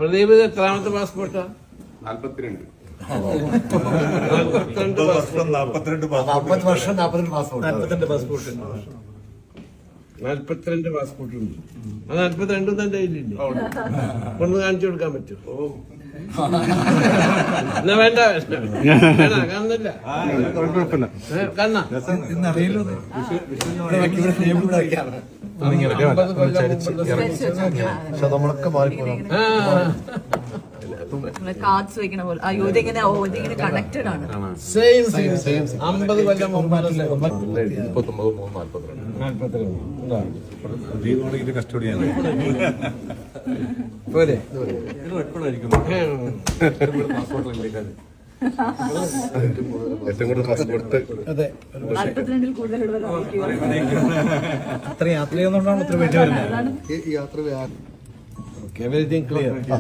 പ്രദീപ് എത്രാമത്തെ പാസ്പോർട്ടാ? 42. 40 വർഷം 42 passport. 42 passport ഉണ്ട്. അത് 42 തന്നെ കയ്യിലില്ലേ? ഒന്ന് കാണിച്ചു കൊടുക്കാൻ പറ്റുമോ? എന്നാ വേണ്ട, കാണുന്നില്ല. കണ്ണ നമ്മളൊക്കെ മാറിപ്പോകും. കാർഡ്സ് വെക്കണ പോലെ ഇതിങ്ങനെ കണക്റ്റഡ് ആണ്. 50 കൊല്ലം മുമ്പാണല്ലേ? 42 കസ്റ്റഡിയാണ്. പോരെ ഏറ്റവും കൂടുതൽ പാസ്പോർട്ട്. അതെ, 42 കൂടുതൽ അത്ര യാത്ര ചെയ്യുന്നതുകൊണ്ടാണ് ഇത്ര വേണ്ടി വരുന്നത്. Everything clear.